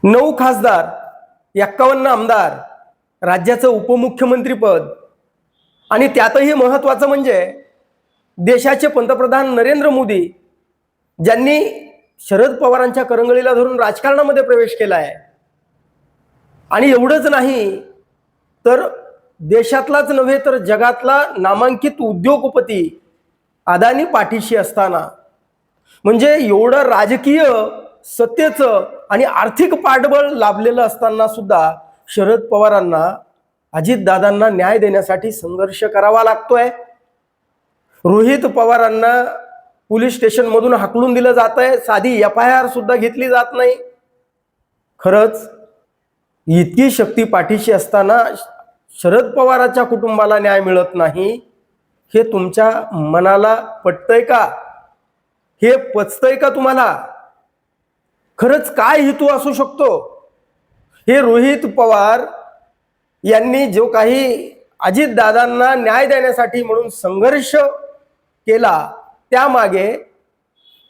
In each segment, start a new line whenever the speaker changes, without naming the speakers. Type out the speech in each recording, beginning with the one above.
9 खासदार, 51 आमदार, राज्याचं उपमुख्यमंत्रीपद आणि त्यातही महत्त्वाचं म्हणजे देशाचे पंतप्रधान नरेंद्र मोदी ज्यांनी शरद पवारांच्या करंगळीला धरून राजकारणामध्ये प्रवेश केला आहे. आणि एवढंच नाही तर देशातलाच नव्हे तर जगातला नामांकित उद्योगपती अदानी पाठीशी असताना, म्हणजे एवढं राजकीय सत्तेचं आणि आर्थिक पाठबळ लाभलेलं असताना सुद्धा शरद पवारांना अजितदादांना न्याय देण्यासाठी संघर्ष करावा लागतोय. रोहित पवारांना पोलीस स्टेशनमधून हाकलून दिलं जात आहे, साधी FIR सुद्धा घेतली जात नाही. खरंच इतकी शक्ती पाठीशी असताना शरद पवारांच्या कुटुंबाला न्याय मिळत नाही, हे तुमच्या मनाला पटतंय का? हे पचतंय का तुम्हाला? खरंच काय हेतू असू शकतो? हे रोहित पवार यांनी जो काही अजितदादांना न्याय देण्यासाठी म्हणून संघर्ष केला, त्यामागे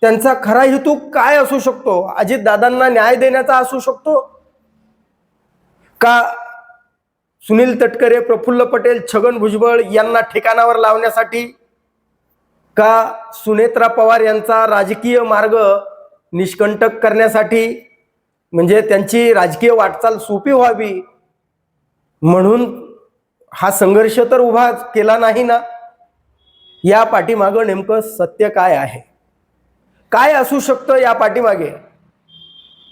त्यांचा खरा हेतू काय असू शकतो? अजितदादांना न्याय देण्याचा असू शकतो का सुनील तटकरे, प्रफुल्ल पटेल, छगन भुजबळ यांना ठिकाणावर लावण्यासाठी, का सुनेत्रा पवार यांचा राजकीय मार्ग निष्कंटक करण्यासाठी, म्हणजे त्यांची राजकीय वाटचाल सोपी व्हावी म्हणून हा संघर्ष तर उभा केला नाही ना? या पाठीमागं नेमकं सत्य काय आहे? काय असू शकतं या पाठीमागे?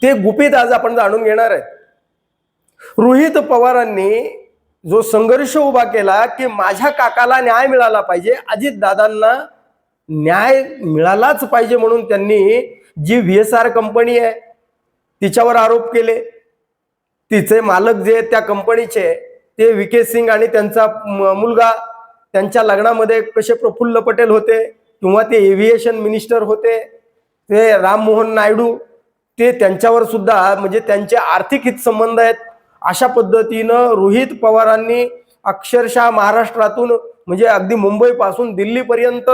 ते गुपित आज आपण जाणून घेणार आहे. रोहित पवारांनी जो संघर्ष उभा केला की माझ्या काकाला न्याय मिळाला पाहिजे, अजितदादांना न्याय मिळालाच पाहिजे, म्हणून त्यांनी जी VSR कंपनी आहे तिच्यावर आरोप केले. तिचे मालक जे त्या कंपनीचे ते VK सिंग आणि त्यांचा मुलगा, त्यांच्या लग्नामध्ये कसे प्रफुल्ल पटेल होते, किंवा ते एव्हिएशन मिनिस्टर होते ते राममोहन नायडू, ते त्यांच्यावर सुद्धा म्हणजे त्यांचे आर्थिक हितसंबंध आहेत. अशा पद्धतीनं रोहित पवारांनी अक्षरशः महाराष्ट्रातून म्हणजे अगदी मुंबईपासून दिल्लीपर्यंत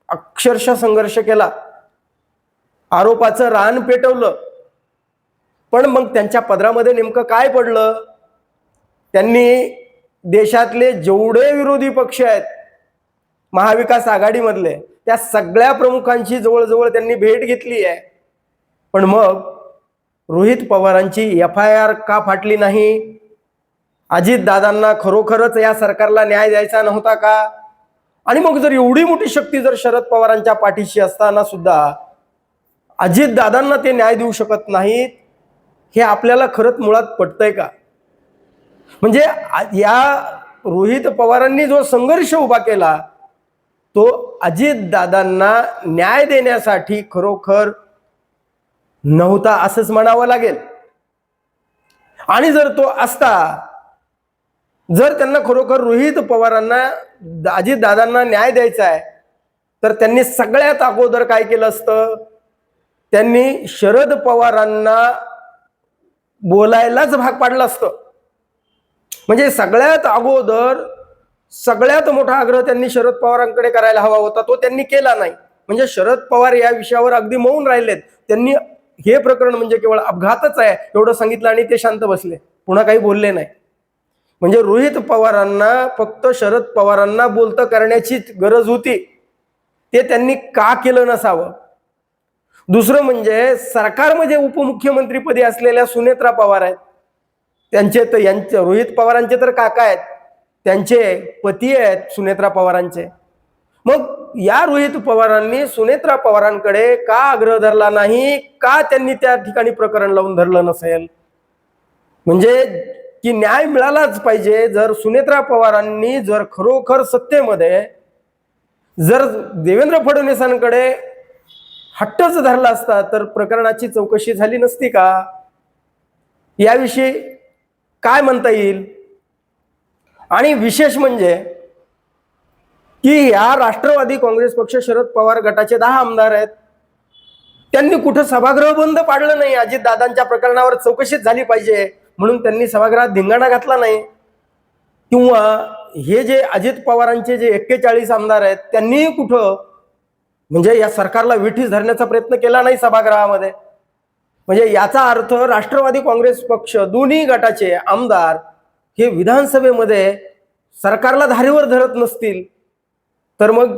अक्षरशः संघर्ष केला, आरोपाचं रान पेटवलं. पण मग त्यांच्या पदरामध्ये नेमकं काय पडलं? त्यांनी देशातले जेवढे विरोधी पक्ष आहेत महाविकास आघाडीमधले, त्या सगळ्या प्रमुखांची जवळजवळ त्यांनी भेट घेतली आहे. पण मग रोहित पवारांची FIR का फाटली नाही? अजितदादांना खरोखरच या सरकारला न्याय द्यायचा नव्हता का? आणि मग जर एवढी मोठी शक्ती जर शरद पवारांच्या पाठीशी असताना सुद्धा अजितदादांना ते न्याय देऊ शकत नाहीत, हे आपल्याला खरंच मुळात पटतंय का? म्हणजे या रोहित पवारांनी जो संघर्ष उभा केला तो अजितदादांना न्याय देण्यासाठी खरोखर नव्हता असंच म्हणावं लागेल. आणि जर तो असता, जर त्यांना खरोखर रोहित पवारांना अजितदादांना न्याय द्यायचा आहे, तर त्यांनी सगळ्यात अगोदर काय केलं असतं? त्यांनी शरद पवारांना बोलायलाच भाग पाडलं असतं. म्हणजे सगळ्यात अगोदर सगळ्यात मोठा आग्रह त्यांनी शरद पवारांकडे करायला हवा होता, तो त्यांनी केला नाही. म्हणजे शरद पवार या विषयावर अगदी मौन राहिलेत. त्यांनी हे प्रकरण म्हणजे केवळ अपघातच आहे एवढं सांगितलं आणि ते शांत बसले, पुन्हा काही बोलले नाही. म्हणजे रोहित पवारांना फक्त शरद पवारांना बोलतं करण्याची गरज होती, ते त्यांनी का केलं नसावं? दुसरं म्हणजे सरकारमध्ये उपमुख्यमंत्रीपदी असलेल्या सुनेत्रा पवार आहेत, त्यांचे तर यांचे रोहित पवारांचे तर काका आहेत, त्यांचे पती आहेत सुनेत्रा पवारांचे. मग या रोहित पवारांनी सुनेत्रा पवारांकडे का आग्रह धरला नाही? का त्यांनी त्या ठिकाणी प्रकरण लावून धरलं नसेल? म्हणजे की न्याय मिळालाच पाहिजे. जर सुनेत्रा पवारांनी जर खरोखर सत्तेमध्ये जर देवेंद्र फडणवीसांकडे हट्टच धरला असता तर प्रकरणाची चौकशी झाली नसती का? याविषयी काय म्हणता येईल? आणि विशेष म्हणजे की या राष्ट्रवादी काँग्रेस पक्ष शरद पवार गटाचे 10 आमदार आहेत, त्यांनी कुठं सभागृह बंद पाडलं नाही. अजितदादांच्या प्रकरणावर चौकशीच झाली पाहिजे म्हणून त्यांनी सभागृहात धिंगाणा घातला नाही. किंवा हे जे अजित पवारांचे जे 41 आमदार आहेत त्यांनी कुठं म्हणजे या सरकारला विठीस धरण्याचा प्रयत्न केला नाही सभागृहामध्ये. म्हणजे याचा अर्थ राष्ट्रवादी काँग्रेस पक्ष दोन्ही गटाचे आमदार हे विधानसभेमध्ये सरकारला धारेवर धरत नसतील तर मग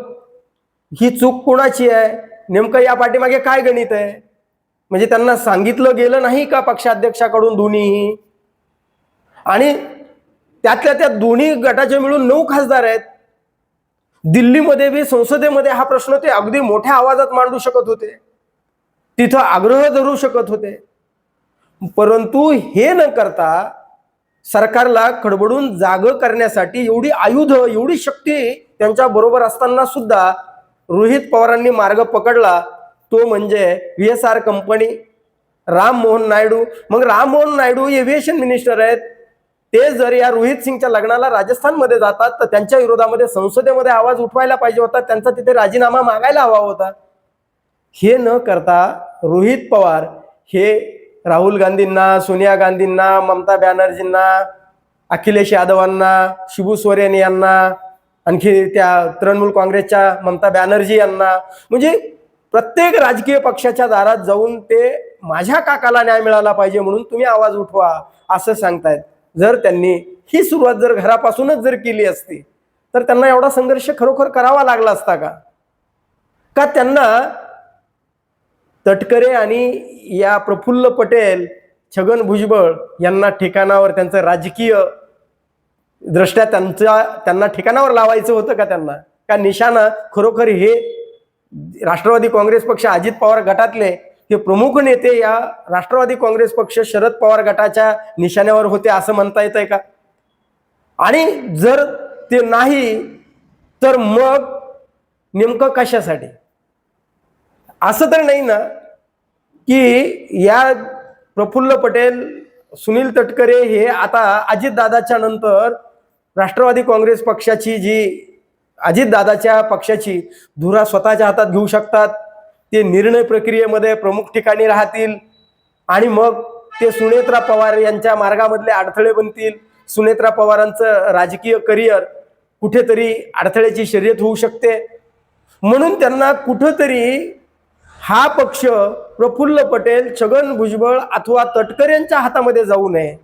ही चूक कोणाची आहे? नेमकं या पाठीमागे काय गणित आहे? म्हणजे त्यांना सांगितलं गेलं नाही का पक्षाध्यक्षाकडून दोन्हीही? आणि त्यातल्या त्या दोन्ही गटाचे मिळून 9 खासदार आहेत. दिल्लीमध्ये बी संसदेमध्ये हा प्रश्न ते अगदी मोठ्या आवाजात मांडू शकत होते, तिथं आग्रह धरू शकत होते. परंतु हे न करता सरकारला खडबडून जागं करण्यासाठी एवढी आयुध, एवढी शक्ती त्यांच्या बरोबर असताना सुद्धा रोहित पवारांनी मार्ग पकडला, तो म्हणजे VSR कंपनी, राम मोहन नायडू. मग राम मोहन नायडू एव्हिएशन मिनिस्टर आहेत, ते जर या रोहित सिंगच्या लग्नाला राजस्थानमध्ये जातात तर त्यांच्या विरोधामध्ये संसदेमध्ये आवाज उठवायला पाहिजे होता, त्यांचा तिथे राजीनामा मागायला हवा होता. हे न करता रोहित पवार हे राहुल गांधींना, सोनिया गांधींना, ममता बॅनर्जींना, अखिलेश यादवांना, शिबू सोरेन यांना, आणखी त्या तृणमूल काँग्रेसच्या ममता बॅनर्जी यांना, म्हणजे प्रत्येक राजकीय पक्षाच्या दारात जाऊन ते माझ्या काकाला न्याय मिळाला पाहिजे म्हणून तुम्ही आवाज उठवा असं सांगतायत. जर त्यांनी ही सुरुवात जर घरापासूनच जर केली असती तर त्यांना एवढा संघर्ष खरोखर करावा लागला असता का? का त्यांना तटकरे आणि या प्रफुल्ल पटेल, छगन भुजबळ यांना ठिकाणावर, त्यांचं राजकीय दृष्ट्या त्यांना ठिकाणावर लावायचं होतं का? त्यांना का निशाणा खरोखर हे राष्ट्रवादी काँग्रेस पक्ष, अजित पवार गटातले हे प्रमुख नेते या राष्ट्रवादी काँग्रेस पक्ष शरद पवार गटाच्या निशाण्यावर होते असं म्हणता येतंय का? आणि जर ते नाही तर मग नेमकं कशासाठी? असं तर नाही ना की या प्रफुल्ल पटेल, सुनील तटकरे हे आता अजितदादाच्या नंतर राष्ट्रवादी काँग्रेस पक्षाची जी अजितदादाच्या पक्षाची धुरा स्वतःच्या हातात घेऊ शकतात, ते निर्णय प्रक्रियेमध्ये प्रमुख ठिकाणी राहतील आणि मग ते सुनेत्रा पवार यांच्या मार्गामधले अडथळे बनतील. सुनेत्रा पवारांचं राजकीय करिअर कुठेतरी अडथळ्याची शर्यत होऊ शकते. म्हणून त्यांना कुठेतरी हा पक्ष प्रफुल्ल पटेल, छगन भुजबळ अथवा तटकरेंच्या हातामध्ये जाऊ नये,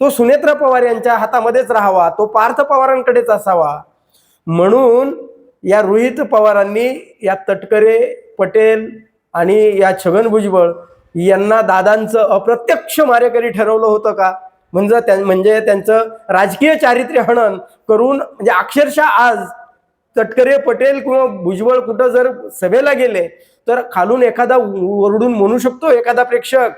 तो सुनेत्रा पवार यांच्या हातामध्येच राहावा, तो पार्थ पवारांकडेच असावा. म्हणून या रोहित पवारांनी या तटकरे, पटेल आणि या छगन भुजबळ यांना दादांचं अप्रत्यक्ष मारेकरी ठरवलं होतं का? म्हणजे त्यांचं राजकीय चारित्र्य हनन करून, म्हणजे अक्षरशः आज तटकरे, पटेल किंवा भुजबळ कुठं जर सभेला गेले तर खालून एखादा ओरडून म्हणू शकतो, एखादा प्रेक्षक,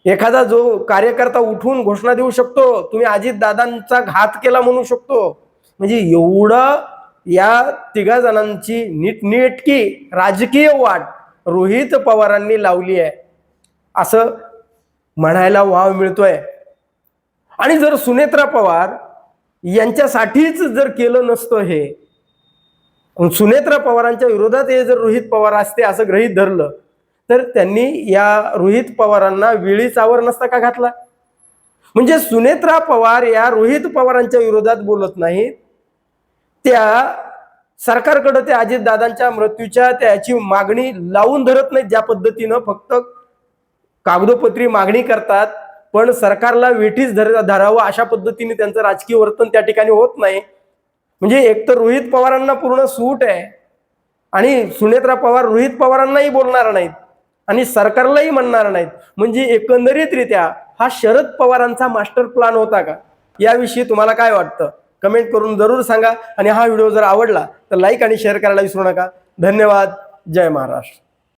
एखादा जो कार्यकर्ता उठून घोषणा देऊ शकतो, तुम्ही अजितदादांचा घात केला म्हणू शकतो. म्हणजे एवढं या तिघा जणांची नीटनेटकी राजकीय वाट रोहित पवारांनी लावली आहे असं म्हणायला वाव मिळतोय. आणि जर सुनेत्रा पवार यांच्यासाठीच जर केलं नसतं हे, सुनेत्रा पवारांच्या विरोधात हे जर रोहित पवार असते असं गृहीत धरलं तर त्यांनी या रोहित पवारांना वेळीचावर नसता का घातला? म्हणजे सुनेत्रा पवार या रोहित पवारांच्या विरोधात बोलत नाहीत, त्या सरकारकडे ते अजितदादांच्या मृत्यूच्या त्याची मागणी लावून धरत नाहीत. ज्या पद्धतीनं फक्त कागदोपत्री मागणी करतात पण सरकारला वेठीच धरावं अशा पद्धतीने त्यांचं राजकीय वर्तन त्या ठिकाणी होत नाही. म्हणजे एक तर रोहित पवारांना पूर्ण सूट आहे आणि सुनेत्रा पवार रोहित पवारांनाही बोलणार नाहीत आणि सरकारलाही म्हणणार नाहीत. म्हणजे एकंदरीतरित्या हा शरद पवारांचा मास्टर प्लॅन होता का? याविषयी तुम्हाला काय वाटतं? कमेंट करून जरूर सांगा आणि हा व्हिडिओ जर आवडला तर लाईक आणि शेअर करायला विसरू नका. धन्यवाद. जय महाराष्ट्र.